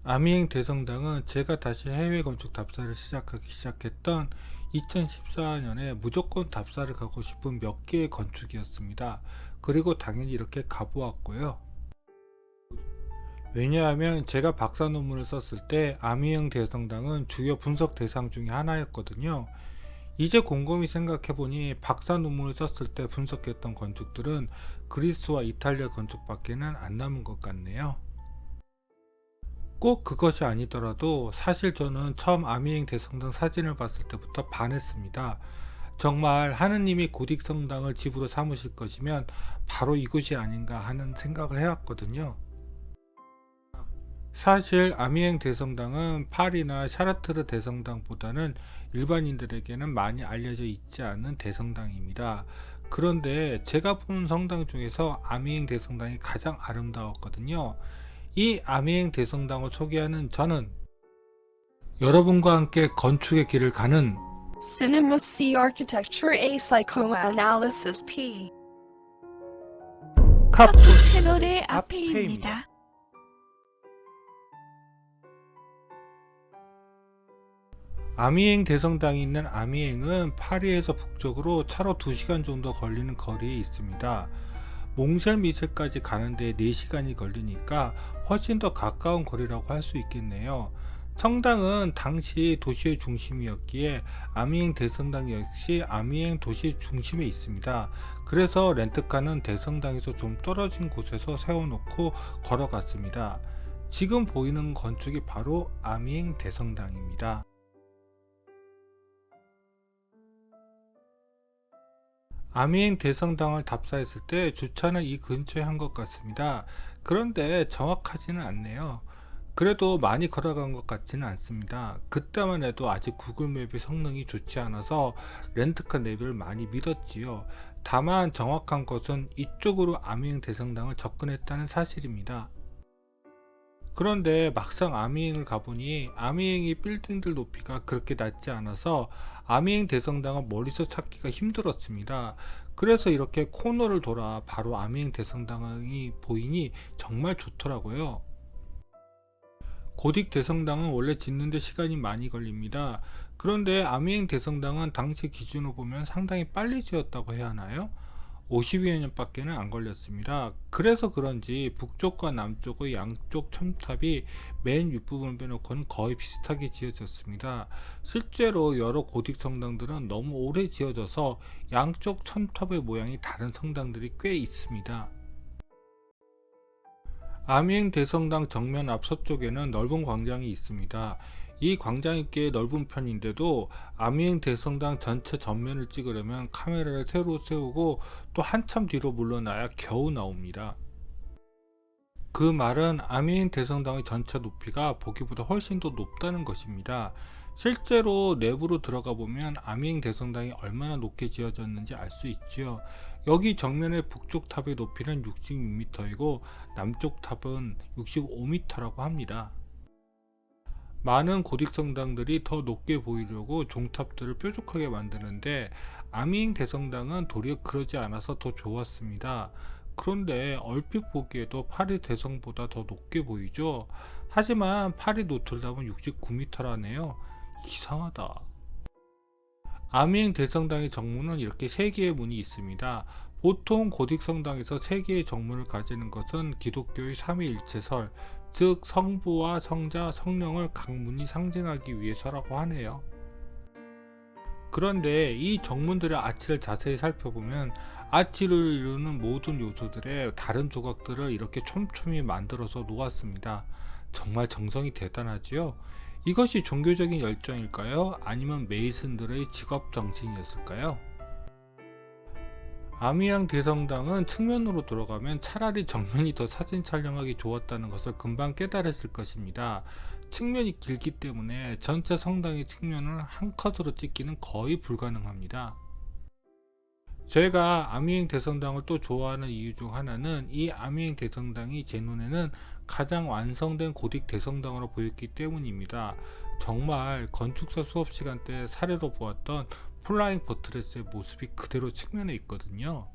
아미행 대성당은 제가 다시 해외 건축 답사를 시작하기 시작했던 2014년에 무조건 답사를 가고 싶은 몇 개의 건축이었습니다. 그리고 당연히 이렇게 가보았고요. 왜냐하면 제가 박사 논문을 썼을 때 아미행 대성당은 주요 분석 대상 중에 하나였거든요. 이제 곰곰이 생각해보니 박사 논문을 썼을 때 분석했던 건축들은 그리스와 이탈리아 건축밖에는 안 남은 것 같네요. 꼭 그것이 아니더라도 사실 저는 처음 아미행 대성당 사진을 봤을 때부터 반했습니다. 정말 하느님이 고딕 성당을 집으로 삼으실 것이면 바로 이곳이 아닌가 하는 생각을 해왔거든요. 사실 아미행 대성당은 파리나 샤르트르 대성당보다는 일반인들에게는 많이 알려져 있지 않은 대성당입니다. 그런데 제가 본 성당 중에서 아미행 대성당이 가장 아름다웠거든요. 이 아미행 대성당을 소개하는 저는 여러분과 함께 건축의 길을 가는 Cinema C Architecture A Psychoanalysis P 카푸 채널의 앞에입니다. 앞에입니다. 아미행 대성당이 있는 아미행은 파리에서 북쪽으로 차로 2시간 정도 걸리는 거리에 있습니다. 몽쉘 미셀까지 가는데 4시간이 걸리니까 훨씬 더 가까운 거리라고 할 수 있겠네요. 성당은 당시 도시의 중심이었기에 아미행 대성당 역시 아미행 도시 중심에 있습니다. 그래서 렌트카는 대성당에서 좀 떨어진 곳에서 세워놓고 걸어갔습니다. 지금 보이는 건축이 바로 아미행 대성당입니다. 아미행 대성당을 답사했을 때 주차는 이 근처에 한 것 같습니다. 그런데 정확하지는 않네요. 그래도 많이 걸어간 것 같지는 않습니다. 그때만 해도 아직 구글맵의 성능이 좋지 않아서 렌트카 내비를 많이 믿었지요. 다만 정확한 것은 이쪽으로 아미행 대성당을 접근했다는 사실입니다. 그런데 막상 아미행을 가보니 아미행이 빌딩들 높이가 그렇게 낮지 않아서 아미행 대성당은 멀리서 찾기가 힘들었습니다. 그래서 이렇게 코너를 돌아 바로 아미행 대성당이 보이니 정말 좋더라고요. 고딕 대성당은 원래 짓는데 시간이 많이 걸립니다. 그런데 아미행 대성당은 당시 기준으로 보면 상당히 빨리 지었다고 해야 하나요? 50여 년밖에는 안 걸렸습니다. 그래서 그런지 북쪽과 남쪽의 양쪽 첨탑이 맨 윗부분 빼놓고는 거의 비슷하게 지어졌습니다. 실제로 여러 고딕 성당들은 너무 오래 지어져서 양쪽 첨탑의 모양이 다른 성당들이 꽤 있습니다. 아미행 대성당 정면 앞 서쪽에는 넓은 광장이 있습니다. 이 광장이 꽤 넓은 편인데도 아미행 대성당 전체 전면을 찍으려면 카메라를 새로 세우고 또 한참 뒤로 물러나야 겨우 나옵니다. 그 말은 아미행 대성당의 전체 높이가 보기보다 훨씬 더 높다는 것입니다. 실제로 내부로 들어가 보면 아미행 대성당이 얼마나 높게 지어졌는지 알 수 있지요. 여기 정면의 북쪽 탑의 높이는 66m이고 남쪽 탑은 65m라고 합니다. 많은 고딕 성당들이 더 높게 보이려고 종탑들을 뾰족하게 만드는데 아미행 대성당은 도리어 그러지 않아서 더 좋았습니다. 그런데 얼핏 보기에도 파리 대성보다 더 높게 보이죠. 하지만 파리 노틀담은 69m라네요. 이상하다. 아미행 대성당의 정문은 이렇게 3개의 문이 있습니다. 보통 고딕 성당에서 3개의 정문을 가지는 것은 기독교의 삼위일체설, 즉 성부와 성자, 성령을 각 문이 상징하기 위해서라고 하네요. 그런데 이 정문들의 아치를 자세히 살펴보면 아치를 이루는 모든 요소들의 다른 조각들을 이렇게 촘촘히 만들어서 놓았습니다. 정말 정성이 대단하지요? 이것이 종교적인 열정일까요? 아니면 메이슨들의 직업 정신이었을까요? 아미양 대성당은 측면으로 들어가면 차라리 정면이 더 사진 촬영하기 좋았다는 것을 금방 깨달았을 것입니다. 측면이 길기 때문에 전체 성당의 측면을 한 컷으로 찍기는 거의 불가능합니다. 제가 아미행 대성당을 또 좋아하는 이유 중 하나는 이 아미행 대성당이 제 눈에는 가장 완성된 고딕 대성당으로 보였기 때문입니다. 정말 건축사 수업 시간 때 사례로 보았던 플라잉 포트레스의 모습이 그대로 측면에 있거든요.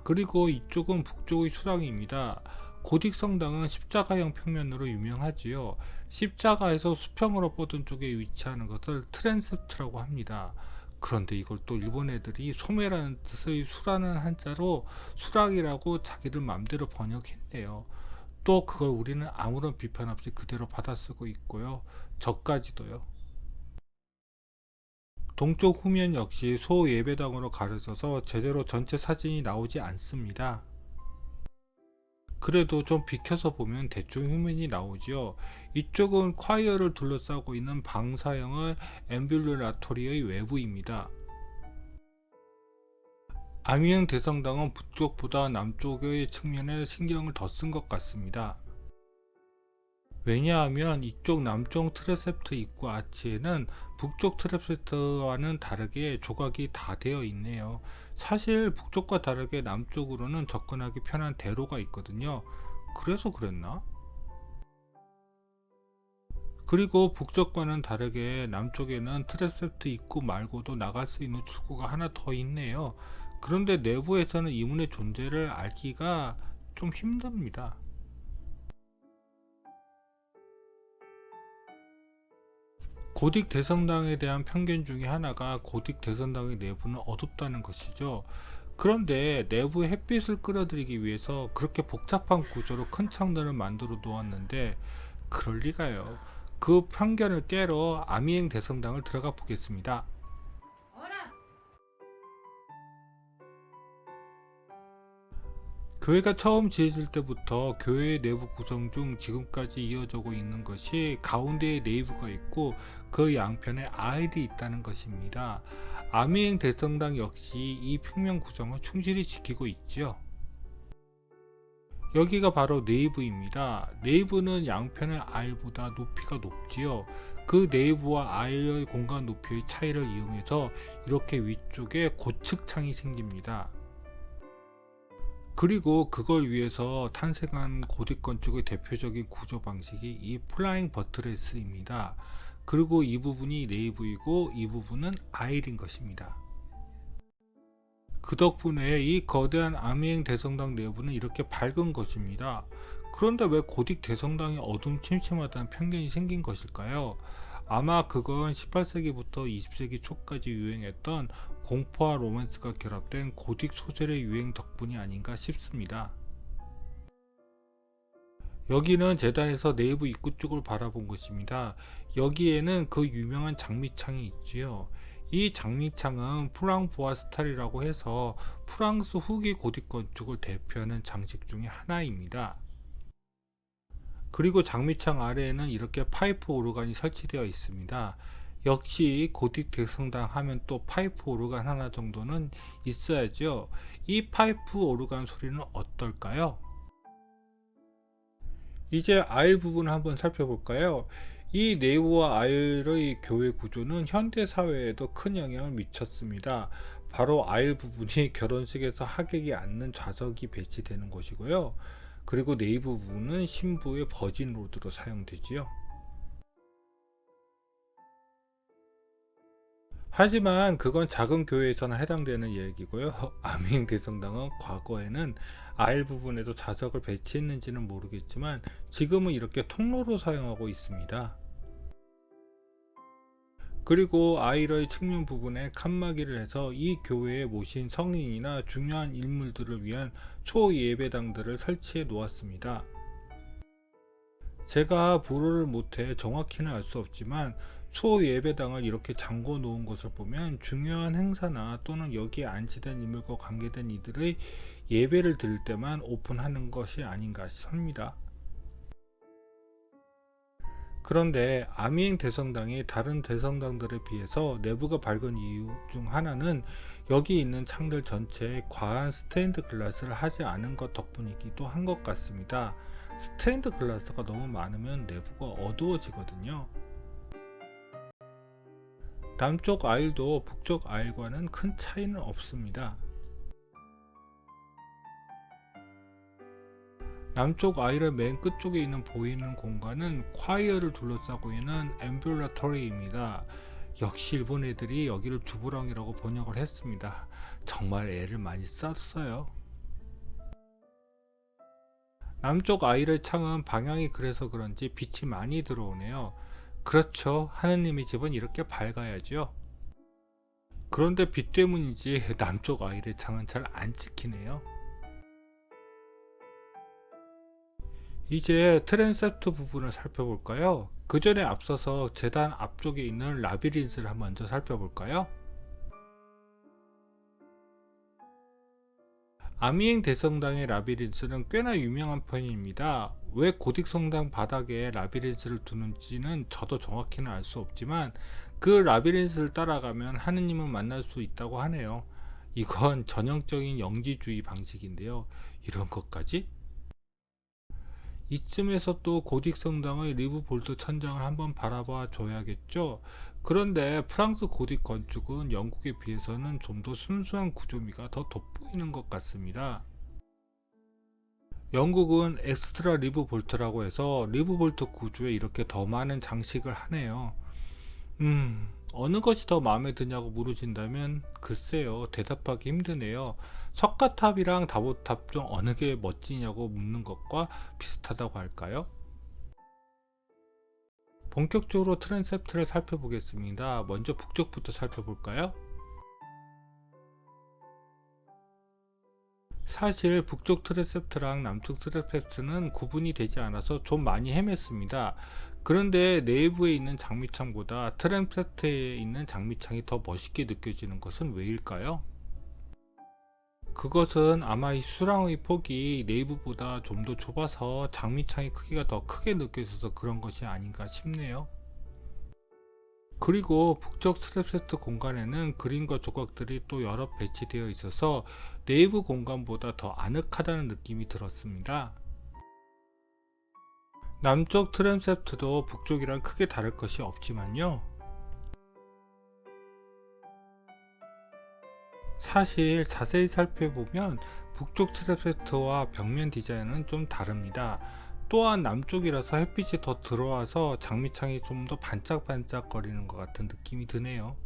그리고 이쪽은 북쪽의 수당입니다. 고딕 성당은 십자가형 평면으로 유명하지요. 십자가에서 수평으로 뻗은 쪽에 위치하는 것을 트랜셉트라고 합니다. 그런데 이걸 또 일본 애들이 소매라는 뜻의 수라는 한자로 수락이라고 자기들 맘대로 번역했네요. 또 그걸 우리는 아무런 비판 없이 그대로 받아쓰고 있고요. 저까지도요. 동쪽 후면 역시 소예배당으로 가려져서 제대로 전체 사진이 나오지 않습니다. 그래도 좀 비켜서 보면 대충 후면이 나오지요. 이쪽은 콰이어를 둘러싸고 있는 방사형의 앰뷸레라토리의 외부입니다. 아미행 대성당은 북쪽보다 남쪽의 측면에 신경을 더 쓴 것 같습니다. 왜냐하면 이쪽 남쪽 트랜세프트 입구 아치에는 북쪽 트랜세프트와는 다르게 조각이 다 되어 있네요. 사실 북쪽과 다르게 남쪽으로는 접근하기 편한 대로가 있거든요. 그래서 그랬나? 그리고 북쪽과는 다르게 남쪽에는 트랜세프트 입구 말고도 나갈 수 있는 출구가 하나 더 있네요. 그런데 내부에서는 이 문의 존재를 알기가 좀 힘듭니다. 고딕 대성당에 대한 편견 중에 하나가 고딕 대성당의 내부는 어둡다는 것이죠. 그런데 내부에 햇빛을 끌어들이기 위해서 그렇게 복잡한 구조로 큰 창들을 만들어 놓았는데 그럴 리가요. 그 편견을 깨러 아미행 대성당을 들어가 보겠습니다. 교회가 처음 지어질 때부터 교회의 내부 구성 중 지금까지 이어지고 있는 것이 가운데에 네이브가 있고 그 양편에 아일이 있다는 것입니다. 아미행 대성당 역시 이 평면 구성을 충실히 지키고 있죠. 여기가 바로 네이브입니다. 네이브는 양편의 아일보다 높이가 높지요. 그 네이브와 아일의 공간 높이의 차이를 이용해서 이렇게 위쪽에 고측창이 생깁니다. 그리고 그걸 위해서 탄생한 고딕 건축의 대표적인 구조 방식이 이 플라잉 버트레스입니다. 그리고 이 부분이 네이브이고 이 부분은 아일인 것입니다. 그 덕분에 이 거대한 아미행 대성당 내부는 이렇게 밝은 것입니다. 그런데 왜 고딕 대성당이 어둠침침하다는 편견이 생긴 것일까요? 아마 그건 18세기부터 20세기 초까지 유행했던 공포와 로맨스가 결합된 고딕 소설의 유행 덕분이 아닌가 싶습니다. 여기는 재단에서 내부 입구 쪽을 바라본 것입니다. 여기에는 그 유명한 장미창이 있지요. 이 장미창은 프랑보아스탈이라고 해서 프랑스 후기 고딕 건축을 대표하는 장식 중의 하나입니다. 그리고 장미창 아래에는 이렇게 파이프 오르간이 설치되어 있습니다. 역시 고딕 대성당 하면 또 파이프 오르간 하나 정도는 있어야죠. 이 파이프 오르간 소리는 어떨까요? 이제 아일 부분을 한번 살펴볼까요? 이 네오와 아일의 교회 구조는 현대 사회에도 큰 영향을 미쳤습니다. 바로 아일 부분이 결혼식에서 하객이 앉는 좌석이 배치되는 것이고요. 그리고 네이브 부분은 신부의 버진 로드로 사용되지요. 하지만 그건 작은 교회에서나 해당되는 얘기고요. 아미행 대성당은 과거에는 아일 부분에도 좌석을 배치했는지는 모르겠지만 지금은 이렇게 통로로 사용하고 있습니다. 그리고 아일의 측면 부분에 칸막이를 해서 이 교회에 모신 성인이나 중요한 인물들을 위한 초예배당들을 설치해 놓았습니다. 제가 불어를 못해 정확히는 알 수 없지만 초예배당을 이렇게 잠궈 놓은 것을 보면 중요한 행사나 또는 여기에 안치된 인물과 관계된 이들의 예배를 드릴 때만 오픈하는 것이 아닌가 싶습니다. 그런데 아미행 대성당이 다른 대성당들에 비해서 내부가 밝은 이유 중 하나는 여기 있는 창들 전체에 과한 스테인드 글라스를 하지 않은 것 덕분이기도 한 것 같습니다. 스테인드 글라스가 너무 많으면 내부가 어두워지거든요. 남쪽 아일도 북쪽 아일과는 큰 차이는 없습니다. 남쪽 아일의 맨 끝쪽에 있는 보이는 공간은 콰이어를 둘러싸고 있는 앰뷸레토리입니다. 역시 일본 애들이 여기를 주보랑이라고 번역을 했습니다. 정말 애를 많이 썼어요. 남쪽 아이의 창은 방향이 그래서 그런지 빛이 많이 들어오네요. 그렇죠. 하느님의 집은 이렇게 밝아야죠. 그런데 빛 때문인지 남쪽 아이의 창은 잘 안 찍히네요. 이제 트랜셉트 부분을 살펴볼까요? 그 전에 앞서서 제단 앞쪽에 있는 라비린스를 먼저 살펴볼까요? 아미엥 대성당의 라비린스는 꽤나 유명한 편입니다. 왜 고딕 성당 바닥에 라비린스를 두는지는 저도 정확히는 알 수 없지만 그 라비린스를 따라가면 하느님을 만날 수 있다고 하네요. 이건 전형적인 영지주의 방식인데요. 이런 것까지? 이쯤에서 또 고딕 성당의 리브 볼트 천장을 한번 바라봐 줘야겠죠. 그런데 프랑스 고딕 건축은 영국에 비해서는 좀 더 순수한 구조미가 더 돋보이는 것 같습니다. 영국은 엑스트라 리브 볼트라고 해서 리브 볼트 구조에 이렇게 더 많은 장식을 하네요. 어느 것이 더 마음에 드냐고 물으신다면 글쎄요, 대답하기 힘드네요. 석가탑이랑 다보탑 중 어느 게 멋지냐고 묻는 것과 비슷하다고 할까요? 본격적으로 트랜셉트를 살펴보겠습니다. 먼저 북쪽부터 살펴볼까요? 사실 북쪽 트랜셉트랑 남쪽 트랜셉트는 구분이 되지 않아서 좀 많이 헤맸습니다. 그런데 내부에 있는 장미창보다 트랜셉트에 있는 장미창이 더 멋있게 느껴지는 것은 왜일까요? 그것은 아마 이 수랑의 폭이 내부보다 좀 더 좁아서 장미창의 크기가 더 크게 느껴져서 그런 것이 아닌가 싶네요. 그리고 북쪽 트랩세트 공간에는 그림과 조각들이 또 여러 배치되어 있어서 내부 공간보다 더 아늑하다는 느낌이 들었습니다. 남쪽 트랜셉트도 북쪽이랑 크게 다를 것이 없지만요. 사실 자세히 살펴보면 북쪽 트랩세트와 벽면 디자인은 좀 다릅니다. 또한 남쪽이라서 햇빛이 더 들어와서 장미창이 좀 더 반짝반짝 거리는 것 같은 느낌이 드네요.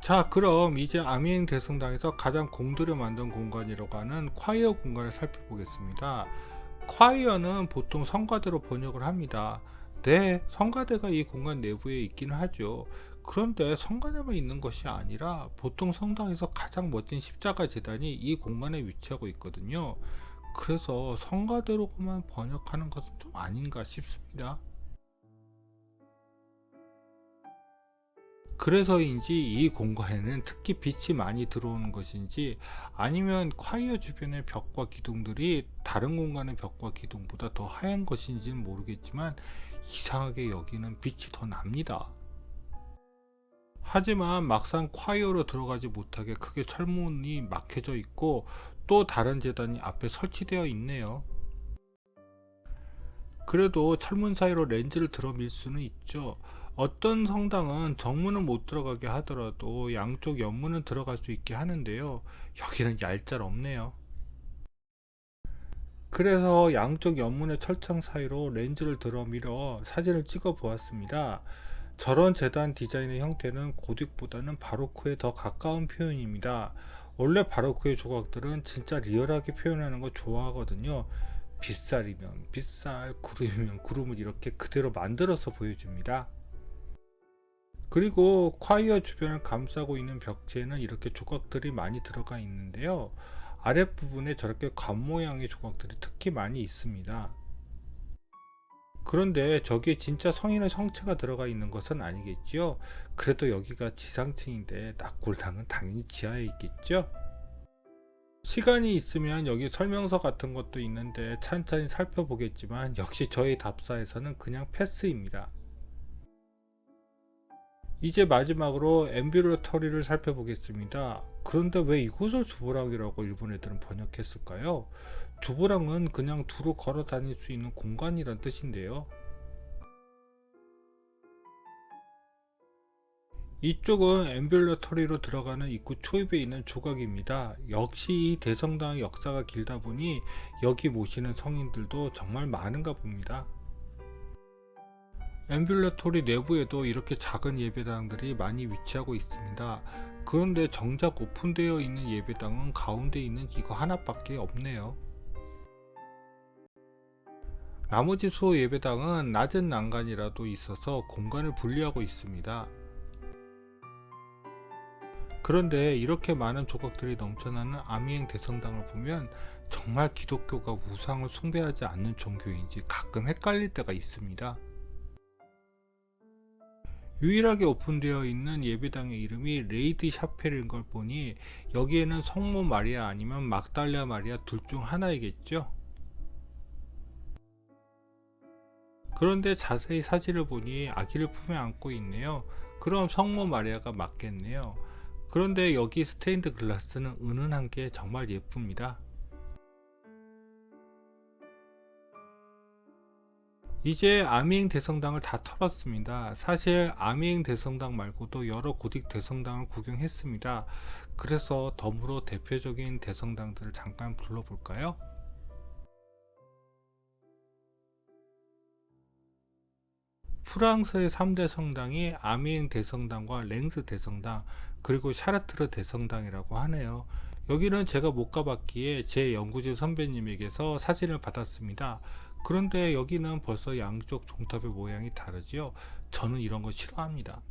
자, 그럼 이제 아미엥 대성당에서 가장 공들여 만든 공간이라고 하는 콰이어 공간을 살펴보겠습니다. 콰이어는 보통 성가대로 번역을 합니다. 네, 성가대가 이 공간 내부에 있기는 하죠. 그런데 성가대만 있는 것이 아니라 보통 성당에서 가장 멋진 십자가 제단이 이 공간에 위치하고 있거든요. 그래서 성가대로만 번역하는 것은 좀 아닌가 싶습니다. 그래서인지 이 공간에는 특히 빛이 많이 들어오는 것인지 아니면 콰이어 주변의 벽과 기둥들이 다른 공간의 벽과 기둥보다 더 하얀 것인지는 모르겠지만 이상하게 여기는 빛이 더 납니다. 하지만 막상 콰이어로 들어가지 못하게 크게 철문이 막혀져 있고 또 다른 재단이 앞에 설치되어 있네요. 그래도 철문 사이로 렌즈를 들어밀 수는 있죠. 어떤 성당은 정문은 못 들어가게 하더라도 양쪽 옆문은 들어갈 수 있게 하는데요. 여기는 얄짤없네요. 그래서 양쪽 옆문의 철창 사이로 렌즈를 들어밀어 사진을 찍어 보았습니다. 저런 재단 디자인의 형태는 고딕보다는 바로크에 더 가까운 표현입니다. 원래 바로크의 조각들은 진짜 리얼하게 표현하는 거 좋아하거든요. 빗살이면 빗살, 구름이면 구름을 이렇게 그대로 만들어서 보여줍니다. 그리고 콰이어 주변을 감싸고 있는 벽체에는 이렇게 조각들이 많이 들어가 있는데요. 아랫부분에 저렇게 관 모양의 조각들이 특히 많이 있습니다. 그런데 저기에 진짜 성인의 성체가 들어가 있는 것은 아니겠지요. 그래도 여기가 지상층인데 낙골당은 당연히 지하에 있겠죠. 시간이 있으면 여기 설명서 같은 것도 있는데 찬찬히 살펴보겠지만 역시 저희 답사에서는 그냥 패스입니다. 이제 마지막으로 앰뷸러터리를 살펴보겠습니다. 그런데 왜 이곳을 주보랑이라고 일본 애들은 번역했을까요? 주보랑은 그냥 두루 걸어 다닐 수 있는 공간이란 뜻인데요. 이쪽은 앰뷸러터리로 들어가는 입구 초입에 있는 조각입니다. 역시 이 대성당의 역사가 길다 보니 여기 모시는 성인들도 정말 많은가 봅니다. 앰뷸러토리 내부에도 이렇게 작은 예배당들이 많이 위치하고 있습니다. 그런데 정작 오픈되어 있는 예배당은 가운데 있는 이거 하나밖에 없네요. 나머지 소 예배당은 낮은 난간이라도 있어서 공간을 분리하고 있습니다. 그런데 이렇게 많은 조각들이 넘쳐나는 아미행 대성당을 보면 정말 기독교가 우상을 숭배하지 않는 종교인지 가끔 헷갈릴 때가 있습니다. 유일하게 오픈되어 있는 예배당의 이름이 레이디 샤펠인 걸 보니 여기에는 성모 마리아 아니면 막달라 마리아 둘 중 하나이겠죠? 그런데 자세히 사진을 보니 아기를 품에 안고 있네요. 그럼 성모 마리아가 맞겠네요. 그런데 여기 스테인드 글라스는 은은한 게 정말 예쁩니다. 이제 아미행 대성당을 다 털었습니다. 사실 아미행 대성당 말고도 여러 고딕 대성당을 구경했습니다. 그래서 덤으로 대표적인 대성당들을 잠깐 불러볼까요? 프랑스의 3대 성당이 아미행 대성당과 랭스 대성당 그리고 샤르트르 대성당이라고 하네요. 여기는 제가 못 가봤기에 제 연구진 선배님에게서 사진을 받았습니다. 그런데 여기는 벌써 양쪽 종탑의 모양이 다르지요. 저는 이런 거 싫어합니다.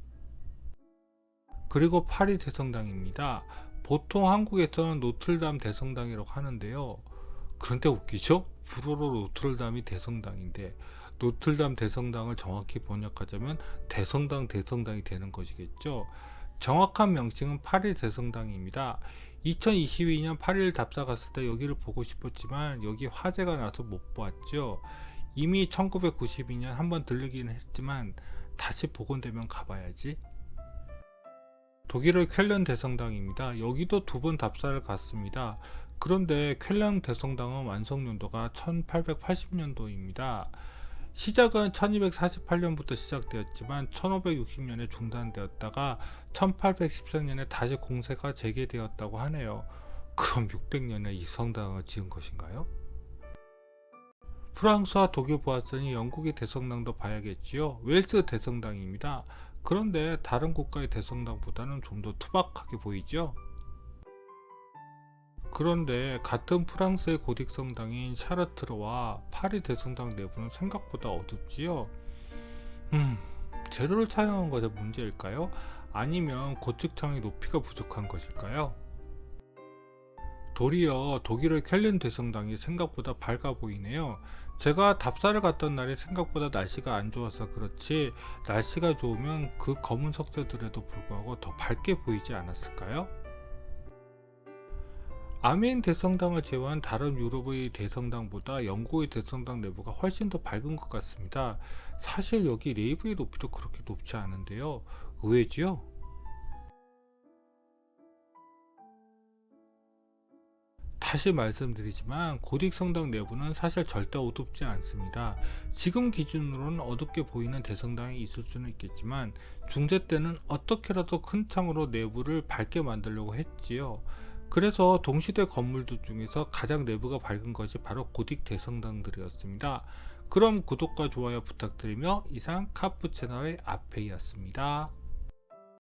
그리고 파리 대성당입니다. 보통 한국에서는 노틀담 대성당이라고 하는데요. 그런데 웃기죠? 불어로 노틀담이 대성당인데 노틀담 대성당을 정확히 번역하자면 대성당이 되는 것이겠죠. 정확한 명칭은 파리 대성당입니다. 2022년 8일 답사 갔을 때 여기를 보고 싶었지만 여기 화재가 나서 못 보았죠. 이미 1992년 한번 들르기는 했지만 다시 복원되면 가봐야지. 독일의 쾰른 대성당입니다. 여기도 두 번 답사를 갔습니다. 그런데 쾰른 대성당은 완성 연도가 1880년도입니다. 시작은 1248년부터 시작되었지만 1560년에 중단되었다가 1814년에 다시 공사가 재개되었다고 하네요. 그럼 600년에 이 성당을 지은 것인가요? 프랑스와 독일 보았으니 영국의 대성당도 봐야겠지요. 웰스 대성당입니다. 그런데 다른 국가의 대성당보다는 좀 더 투박하게 보이죠? 그런데 같은 프랑스의 고딕 성당인 샤르트르와 파리 대성당 내부는 생각보다 어둡지요. 재료를 사용한 것의 문제일까요? 아니면 고측창의 높이가 부족한 것일까요? 도리어 독일의 쾰른 대성당이 생각보다 밝아 보이네요. 제가 답사를 갔던 날이 생각보다 날씨가 안 좋아서 그렇지 날씨가 좋으면 그 검은 석재들에도 불구하고 더 밝게 보이지 않았을까요? 아미행 대성당을 제외한 다른 유럽의 대성당보다 영국의 대성당 내부가 훨씬 더 밝은 것 같습니다. 사실 여기 내부의 높이도 그렇게 높지 않은데요. 의외지요? 다시 말씀드리지만 고딕 성당 내부는 사실 절대 어둡지 않습니다. 지금 기준으로는 어둡게 보이는 대성당이 있을 수는 있겠지만 중세 때는 어떻게라도 큰 창으로 내부를 밝게 만들려고 했지요. 그래서 동시대 건물들 중에서 가장 내부가 밝은 것이 바로 고딕 대성당들이었습니다. 그럼 구독과 좋아요 부탁드리며 이상 카프 채널의 아페이였습니다.